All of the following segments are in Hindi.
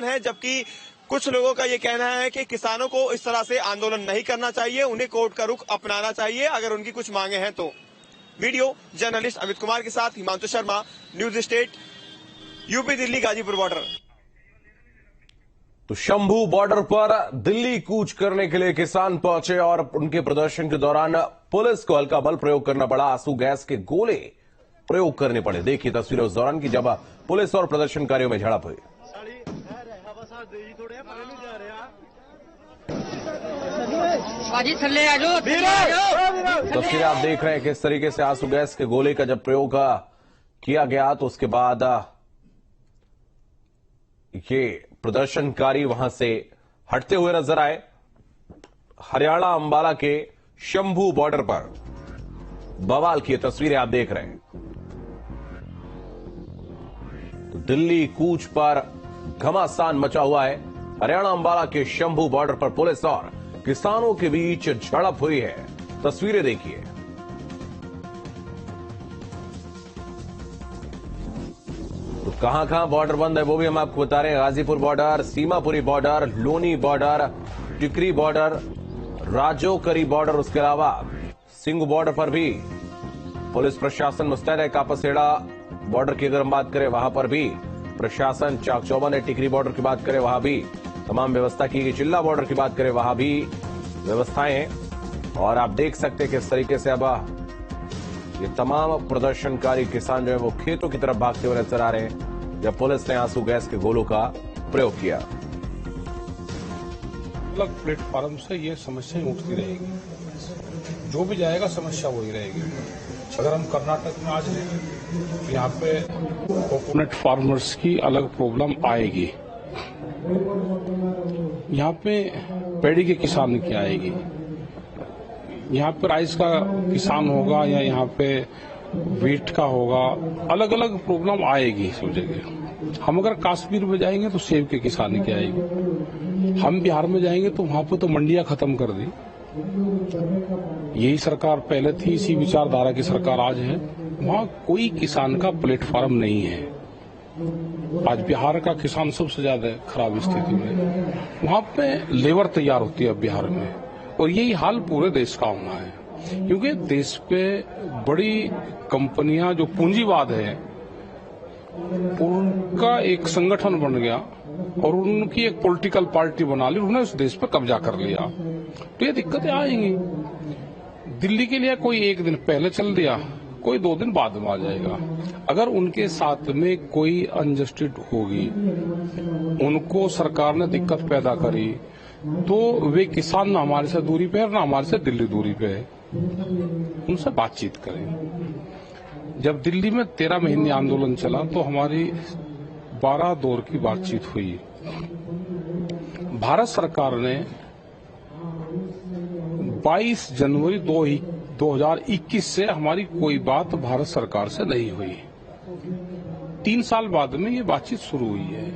किसान हैं, जबकि कुछ लोगों का ये कहना है कि किसानों को इस तरह से आंदोलन नहीं करना चाहिए, उन्हें कोर्ट का रुख अपनाना चाहिए अगर उनकी कुछ मांगे हैं तो। वीडियो जर्नलिस्ट अमित कुमार के साथ Himanshu Sharma, news state, UP Delhi Ghazipur border. तो शंभू बॉर्डर पर दिल्ली कूच करने के लिए किसान पहुंचे और उनके प्रदर्शन के दौरान पुलिस को हल्का बल प्रयोग करना पड़ा, आंसू गैस के गोले प्रयोग करने पड़े। देखिए तस्वीरें उस दौरान की जब पुलिस और प्रदर्शनकारियों में झड़प हुई। तस्वीरें आप देख रहे हैं किस तरीके से आंसू गैस के गोले का जब प्रयोग किया गया तो उसके बाद ये प्रदर्शनकारी वहां से हटते हुए नजर आए। हरियाणा अंबाला के शंभू बॉर्डर पर बवाल की तस्वीरें आप देख रहे हैं। तो दिल्ली कूच पर घमासान मचा हुआ है। हरियाणा अंबाला के शंभू बॉर्डर पर पुलिस और किसानों के बीच झड़प हुई है। तस्वीरें देखिए। तो कहां बॉर्डर बंद है वो भी हम आपको बता रहे हैं। Ghazipur border, Seemapuri border, Loni border, Tikri border, Rajokri border, उसके अलावा सिंघू बॉर्डर पर भी पुलिस प्रशासन मुस्तैद है। कापासेड़ा बॉर्डर की अगर हम बात करें वहां पर भी प्रशासन चाक चौबंद है। टिकरी बॉर्डर की बात करें वहां भी तमाम व्यवस्था की गई। चिल्ला बॉर्डर की बात करें वहां भी व्यवस्थाएं हैं। और आप देख सकते हैं किस तरीके से अब ये तमाम प्रदर्शनकारी किसान जो है वो खेतों की तरफ भागते हुए नजर आ रहे हैं जब पुलिस ने आंसू गैस के गोलों का प्रयोग किया। अलग प्लेटफॉर्म से ये समस्याएं उठती रहेगी, जो भी जाएगा समस्या वही रहेगी। अगर हम कर्नाटक में आज हैं, यहाँ पे कोकोनट फार्मर्स की अलग प्रॉब्लम आएगी, यहाँ पे पैडी के किसान की आएगी, यहाँ पे राइस का किसान होगा या यहाँ पे वीट का होगा, अलग अलग प्रॉब्लम आएगी सब जगह। हम अगर कश्मीर में जाएंगे तो सेब के किसान की आएगी, हम बिहार में जाएंगे तो वहां पे तो मंडियां खत्म कर दी। यही सरकार पहले थी, इसी विचारधारा की सरकार आज है। वहां कोई किसान का प्लेटफॉर्म नहीं है। आज बिहार का किसान सबसे ज्यादा खराब स्थिति में, वहां पे लेबर तैयार होती है बिहार में, और यही हाल पूरे देश का होना है। क्योंकि देश पे बड़ी कंपनियां जो पूंजीवाद है उनका एक संगठन बन गया और उनकी एक पॉलिटिकल पार्टी बना ली, उन्होंने उस देश पर कब्जा कर लिया। तो ये दिक्कतें आएंगी। दिल्ली के लिए कोई एक दिन पहले चल दिया, कोई 2 दिन बाद में आ जाएगा। अगर उनके साथ में कोई अनजस्टिस होगी, उनको सरकार ने दिक्कत पैदा करी, तो वे किसान ना हमारे से दूरी पे है ना हमारे से दिल्ली दूरी पे है, उनसे बातचीत करें। जब दिल्ली में 13 महीने आंदोलन चला तो हमारी 12 दौर की बातचीत हुई। भारत सरकार ने 22 जनवरी 2021 से हमारी कोई बात भारत सरकार से नहीं हुई। 3 साल बाद में ये बातचीत शुरू हुई है।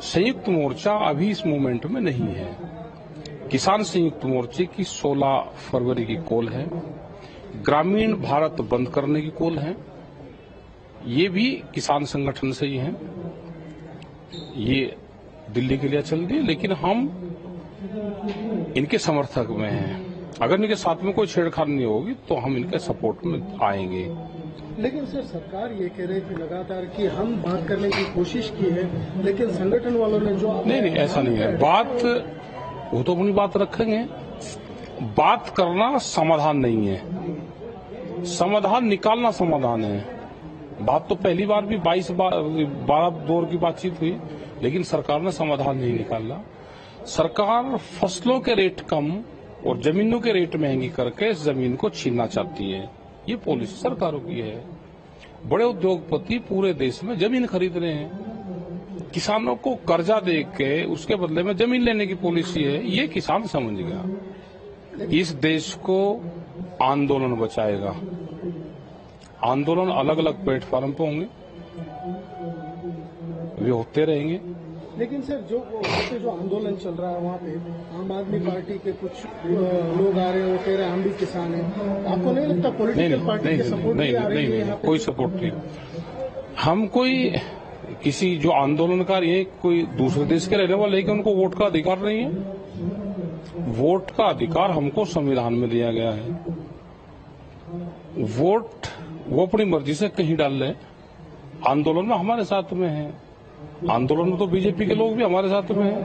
संयुक्त मोर्चा अभी इस मूवमेंट में नहीं है। किसान संयुक्त मोर्चे की 16 फरवरी की कॉल है। ग्रामीण भारत बंद करने की कॉल है, ये भी किसान संगठन से ही है। ये दिल्ली के लिए चल रही है, लेकिन हम इनके समर्थक में हैं। अगर इनके साथ में कोई छेड़खानी नहीं होगी तो हम इनके सपोर्ट में आएंगे। लेकिन सर, सरकार ये कह रही थी लगातार कि हम बात करने की कोशिश की है, लेकिन संगठन वालों ने जो नहीं ऐसा नहीं है। बात वो तो अपनी बात रखेंगे, बात करना समाधान नहीं है, समाधान निकालना समाधान है। बात तो पहली बार भी 12 दौर की बातचीत हुई, लेकिन सरकार ने समाधान नहीं निकाला। सरकार फसलों के रेट कम और जमीनों के रेट महंगी करके इस जमीन को छीनना चाहती है। ये पॉलिसी सरकारों की है। बड़े उद्योगपति पूरे देश में जमीन खरीद रहे हैं, किसानों को कर्जा दे के उसके बदले में जमीन लेने की पॉलिसी है। ये किसान समझ गया। इस देश को आंदोलन बचाएगा। आंदोलन अलग अलग प्लेटफॉर्म पे होंगे, वे होते रहेंगे। लेकिन सर, जो आंदोलन चल रहा है वहाँ पे आम आदमी पार्टी के कुछ लोग आ रहे हैं, वो कह रहे हैं हम भी किसान हैं। आपको नहीं लगता पॉलिटिकल पार्टी के सपोर्ट नहीं, कोई सपोर्ट नहीं। हम कोई किसी जो आंदोलनकारी है कोई दूसरे देश के रहने वाले, लेकिन उनको वोट का अधिकार नहीं है। वोट का अधिकार हमको संविधान में दिया गया है। वोट वो अपनी मर्जी से कहीं डाल ले। आंदोलन में हमारे साथ में है, आंदोलन में तो बीजेपी के लोग भी हमारे साथ में हैं।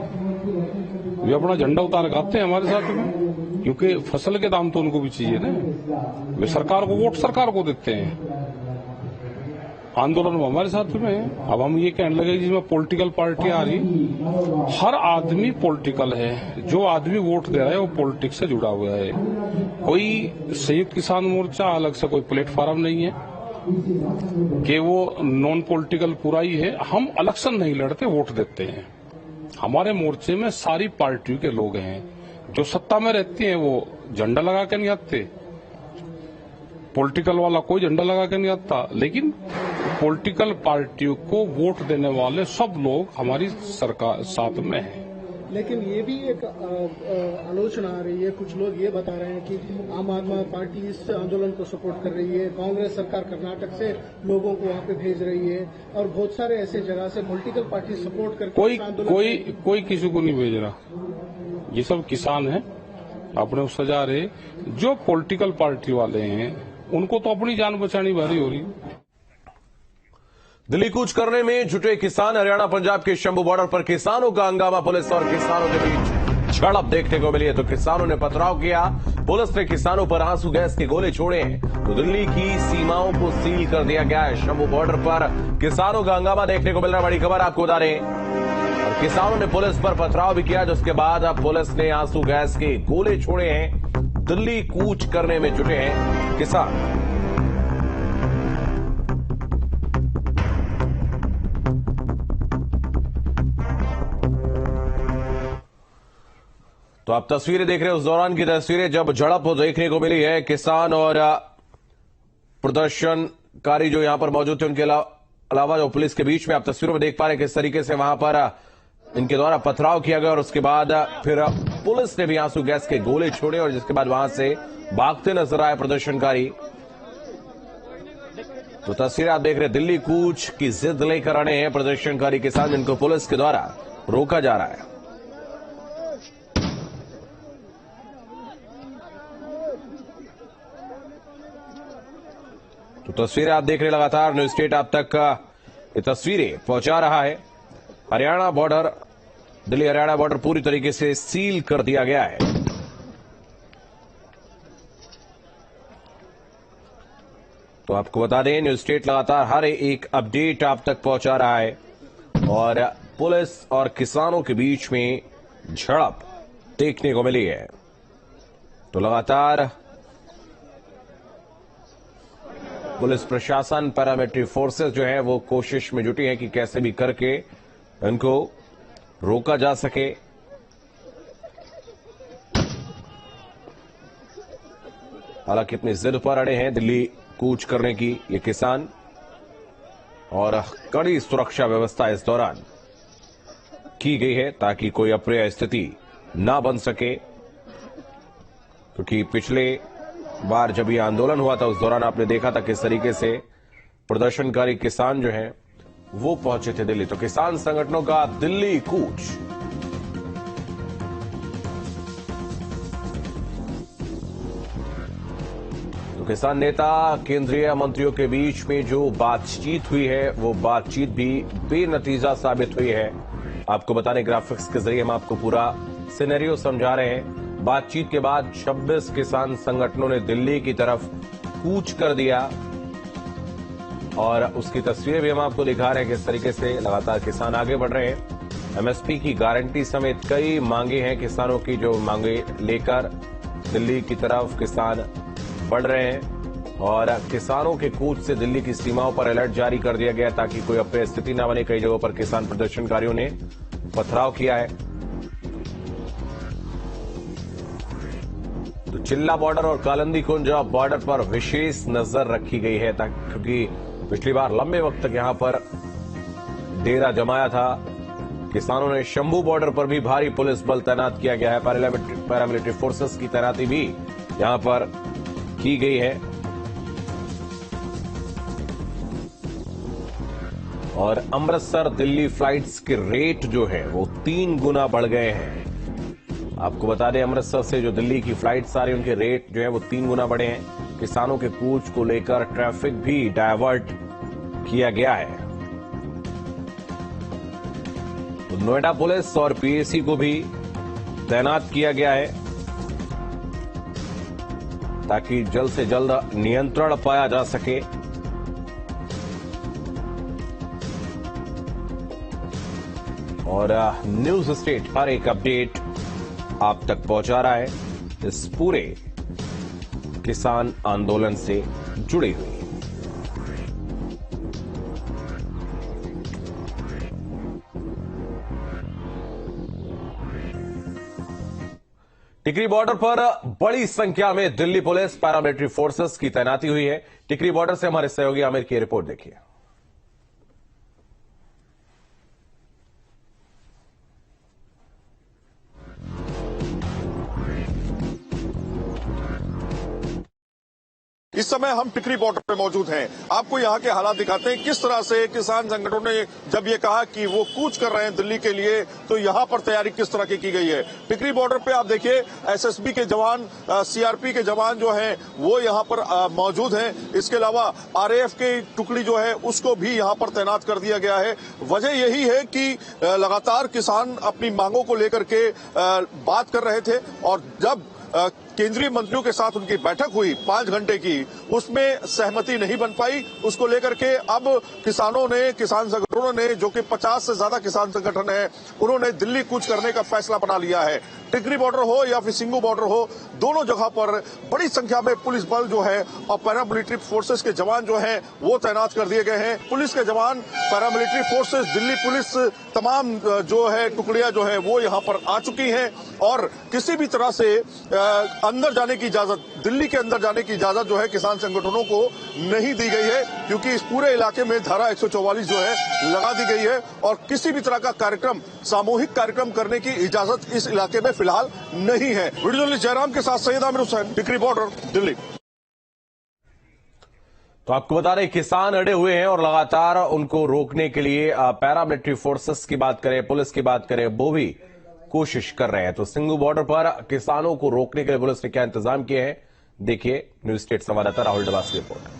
वे अपना झंडा उतार गाते हैं हमारे साथ में, क्योंकि फसल के दाम तो उनको भी चाहिए ना। वे सरकार को वोट सरकार को देते हैं। आंदोलन में हमारे साथ में है। अब हम ये कहने लगे जिसमें पॉलिटिकल पार्टी आ रही, हर आदमी पॉलिटिकल है। जो आदमी वोट दे रहा है वो पॉलिटिक्स से जुड़ा हुआ है। कोई संयुक्त किसान मोर्चा अलग से कोई प्लेटफॉर्म नहीं है कि वो नॉन पॉलिटिकल पूरा ही है। हम इलेक्शन नहीं लड़ते, वोट देते हैं। हमारे मोर्चे में सारी पार्टियों के लोग हैं। जो सत्ता में रहती हैं वो झंडा लगा के नहीं आते, पॉलिटिकल वाला कोई झंडा लगा के नहीं आता, लेकिन पॉलिटिकल पार्टियों को वोट देने वाले सब लोग हमारी सरकार साथ में हैं। लेकिन ये भी एक आलोचना आ रही है, कुछ लोग ये बता रहे हैं कि आम आदमी पार्टी इस आंदोलन को सपोर्ट कर रही है, कांग्रेस सरकार कर्नाटक से लोगों को वहां पे भेज रही है, और बहुत सारे ऐसे जगह से पॉलिटिकल पार्टी सपोर्ट करके कोई किसी को नहीं भेज रहा। ये सब किसान हैं, अपने सजा रहे। जो पॉलिटिकल पार्टी वाले हैं उनको तो अपनी जान बचानी भारी हो रही। दिल्ली कूच करने में जुटे किसान। हरियाणा पंजाब के शंभू बॉर्डर पर किसानों का हंगामा, पुलिस और किसानों के बीच झड़प देखने को मिली है। तो किसानों ने पथराव किया, पुलिस ने किसानों पर आंसू गैस के गोले छोड़े हैं। तो दिल्ली की सीमाओं को सील कर दिया गया है। शंभू बॉर्डर पर किसानों का हंगामा देखने को मिल रहा है। बड़ी खबर आपको बता दें, और किसानों ने पुलिस पर पथराव भी किया, जिसके बाद अब पुलिस ने आंसू गैस के गोले छोड़े हैं। दिल्ली कूच करने में जुटे हैं किसान। तो आप तस्वीरें देख रहे हैं, उस दौरान की तस्वीरें जब झड़प देखने को मिली है। किसान और प्रदर्शनकारी जो यहां पर मौजूद थे, उनके अलावा जो पुलिस के बीच में आप तस्वीरों में देख पा रहे हैं किस तरीके से वहां पर इनके द्वारा पथराव किया गया, और उसके बाद फिर पुलिस ने भी आंसू गैस के गोले छोड़े, और जिसके बाद वहां से भागते नजर आए प्रदर्शनकारी। तो तस्वीरें आप देख रहे हैं, दिल्ली कूच की जिद लेकर आने हैं प्रदर्शनकारी किसान, जिनको पुलिस के द्वारा रोका जा रहा है। तो तस्वीरें आप देख रहे हैं, लगातार न्यूज स्टेट आप तक ये तस्वीरें पहुंचा रहा है। हरियाणा बॉर्डर, दिल्ली हरियाणा बॉर्डर पूरी तरीके से सील कर दिया गया है। तो आपको बता दें, न्यूज स्टेट लगातार हर एक अपडेट आप तक पहुंचा रहा है, और पुलिस और किसानों के बीच में झड़प देखने को मिली है। तो लगातार पुलिस प्रशासन, पैरामिलिट्री फोर्सेस जो है वो कोशिश में जुटी है कि कैसे भी करके इनको रोका जा सके। हालांकि अपनी जिद पर अड़े हैं दिल्ली कूच करने की ये किसान, और कड़ी सुरक्षा व्यवस्था इस दौरान की गई है ताकि कोई अप्रिय स्थिति ना बन सके। क्योंकि पिछले बार जब ये आंदोलन हुआ था, उस दौरान आपने देखा था किस तरीके से प्रदर्शनकारी किसान जो हैं वो पहुंचे थे दिल्ली। तो किसान संगठनों का दिल्ली कूच। तो किसान नेता, केंद्रीय मंत्रियों के बीच में जो बातचीत हुई है, वो बातचीत भी बेनतीजा साबित हुई है। आपको बताने ग्राफिक्स के जरिए हम आपको पूरा सिनेरियो समझा रहे हैं। बातचीत के बाद 26 किसान संगठनों ने दिल्ली की तरफ कूच कर दिया, और उसकी तस्वीरें भी हम आपको दिखा रहे हैं किस तरीके से लगातार किसान आगे बढ़ रहे हैं। एमएसपी की गारंटी समेत कई मांगे हैं किसानों की, जो मांगे लेकर दिल्ली की तरफ किसान बढ़ रहे हैं। और किसानों के कूच से दिल्ली की सीमाओं पर अलर्ट जारी कर दिया गया ताकि कोई अप्रिय स्थिति न बने। कई जगहों पर किसान प्रदर्शनकारियों ने पथराव किया है। तो चिल्ला बॉर्डर और कालंदी कुंज बॉर्डर पर विशेष नजर रखी गई है, क्योंकि पिछली बार लंबे वक्त तक यहां पर डेरा जमाया था। किसानों ने शंभू बॉर्डर पर भी भारी पुलिस बल तैनात किया गया है। पैरामिलिट्री फोर्सेस की तैनाती भी यहां पर की गई है। और अमृतसर दिल्ली फ्लाइट्स के रेट जो है वो 3 गुना बढ़ गए हैं। आपको बता दें, अमृतसर से जो दिल्ली की फ्लाइट्स आ रही है उनके रेट जो है वो 3 गुना बढ़े हैं। किसानों के कूच को लेकर ट्रैफिक भी डायवर्ट किया गया है। तो नोएडा पुलिस और पीएसी को भी तैनात किया गया है ताकि जल्द से जल्द नियंत्रण पाया जा सके। और न्यूज स्टेट हर एक अपडेट आप तक पहुंचा रहा है इस पूरे किसान आंदोलन से जुड़ी हुई। टिकरी बॉर्डर पर बड़ी संख्या में दिल्ली पुलिस पैरामिलिट्री फोर्सेस की तैनाती हुई है। टिकरी बॉर्डर से हमारे सहयोगी आमिर की रिपोर्ट देखिए। इस समय हम टिकरी बॉर्डर पे मौजूद हैं। आपको यहाँ के हालात दिखाते हैं, किस तरह से किसान संगठनों ने जब ये कहा कि वो कूच कर रहे हैं दिल्ली के लिए, तो यहाँ पर तैयारी किस तरह की गई है। टिकरी बॉर्डर पे आप देखिए, एसएसबी के जवान, सीआरपी के जवान जो हैं वो यहाँ पर मौजूद हैं। इसके अलावा आरएएफ की टुकड़ी जो है उसको भी यहाँ पर तैनात कर दिया गया है। वजह यही है कि लगातार किसान अपनी मांगों को लेकर के बात कर रहे थे और जब केंद्रीय मंत्रियों के साथ उनकी बैठक हुई 5 घंटे की, उसमें सहमति नहीं बन पाई। उसको लेकर के अब किसान संगठनों ने, जो कि 50 से ज्यादा किसान संगठन है, उन्होंने दिल्ली कूच करने का फैसला बना लिया है। टिकरी बॉर्डर हो या फिर सिंगू बॉर्डर हो, दोनों जगह पर बड़ी संख्या में पुलिस बल जो है और पैरामिलिट्री फोर्सेस के जवान जो हैं वो तैनात कर दिए गए हैं। पुलिस के जवान, पैरामिलिट्री फोर्सेस, दिल्ली पुलिस, तमाम जो है टुकड़ियां जो है वो यहाँ पर आ चुकी हैं और किसी भी तरह से अंदर जाने की इजाजत, दिल्ली के अंदर जाने की इजाजत जो है किसान संगठनों को नहीं दी गई है, क्योंकि इस पूरे इलाके में धारा 144 जो है लगा दी गई है और किसी भी तरह का कार्यक्रम, सामूहिक कार्यक्रम करने की इजाजत इस इलाके में फिलहाल नहीं है। वीडियो जर्नलिस्ट जयराम के साथ सैयद आमिर हुसैन, टिकरी बॉर्डर, दिल्ली। तो आपको बता रहे किसान अड़े हुए हैं और लगातार उनको रोकने के लिए पैरामिलिट्री फोर्सेस की बात करें, पुलिस की बात करें, वो भी कोशिश कर रहे हैं। तो सिंगू बॉर्डर पर किसानों को रोकने के लिए पुलिस ने क्या इंतजाम किए हैं, देखिए न्यूज स्टेट संवाददाता राहुल डबास की report.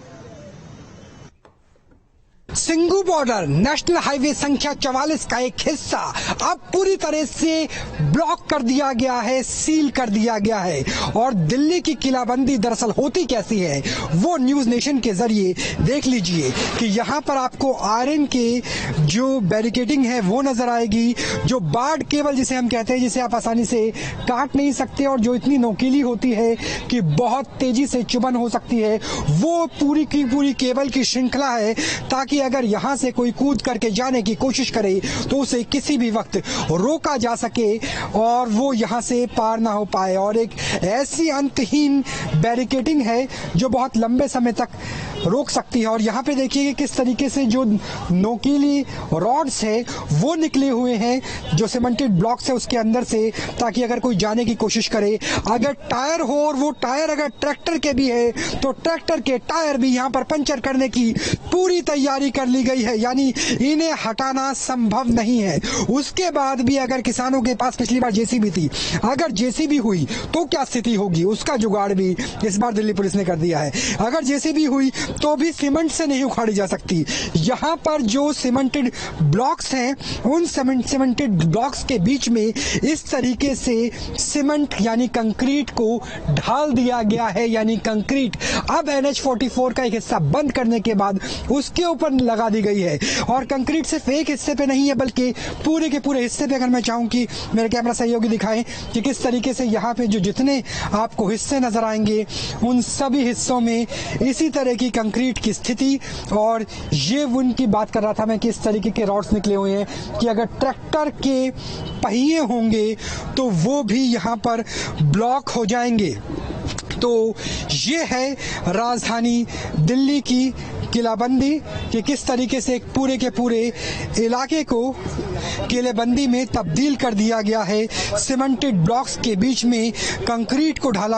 Singhu border national highway संख्या 44 का एक हिस्सा अब पूरी तरह से ब्लॉक कर दिया गया है, सील कर दिया गया है। और दिल्ली की किलाबंदी दरअसल होती कैसी है वो न्यूज नेशन के जरिए देख लीजिए कि यहाँ पर आपको आयरन के जो बैरिकेडिंग है वो नजर आएगी, जो बार्ड केबल जिसे हम कहते हैं, जिसे आप आसानी से काट नहीं सकते और जो इतनी नोकीली होती है कि बहुत तेजी से चुभन हो सकती है, वो पूरी की पूरी केबल की श्रृंखला है, ताकि अगर यहां से कोई कूद करके जाने की कोशिश करे तो उसे किसी भी वक्त रोका जा सके और वो यहां से पार ना हो पाए। और एक ऐसी अंतहीन बैरिकेडिंग है जो बहुत लंबे समय तक रोक सकती है। और यहाँ पे देखिए किस तरीके से जो नोकीली रॉड्स है वो निकले हुए हैं, जो सीमेंटेड ब्लॉक्स है उसके अंदर से, ताकि अगर कोई जाने की कोशिश करे, अगर टायर हो और वो टायर अगर ट्रैक्टर के भी है तो ट्रैक्टर के टायर भी यहाँ पर पंचर करने की पूरी तैयारी कर ली गई है, यानी इन्हें हटाना संभव नहीं है। उसके बाद भी अगर किसानों के पास पिछली बार जेसीबी थी, अगर जेसीबी हुई तो क्या स्थिति होगी, उसका जुगाड़ भी इस बार दिल्ली पुलिस ने कर दिया है। अगर जेसीबी हुई तो भी सीमेंट से नहीं उखाड़ी जा सकती। यहाँ पर जो सीमेंटेड ब्लॉक्स हैं, उन सीमेंटेड ब्लॉक्स के बीच में इस तरीके से सीमेंट यानी कंक्रीट को ढाल दिया गया है, यानी कंक्रीट अब NH-44 का एक हिस्सा बंद करने के बाद उसके ऊपर लगा दी गई है। और कंक्रीट सिर्फ एक हिस्से पे नहीं है बल्कि पूरे के पूरे हिस्से पे, अगर मैं चाहूं कि मेरे कैमरा सहयोगी दिखाएं कि किस तरीके से यहाँ पे जो जितने आपको हिस्से नजर आएंगे उन सभी हिस्सों में इसी तरह की कंक्रीट की स्थिति। और ये उनकी बात कर रहा था मैं, किस तरीके के रॉड्स निकले हुए हैं कि अगर ट्रैक्टर के पहिए होंगे तो वो भी यहाँ पर ब्लॉक हो जाएंगे। तो ये है राजधानी दिल्ली की किलाबंदी कि किस तरीके से एक पूरे के पूरे इलाके को किलेबंदी में तब्दील कर दिया गया है। सीमेंटेड ब्लॉक्स के बीच में कंक्रीट को ढाला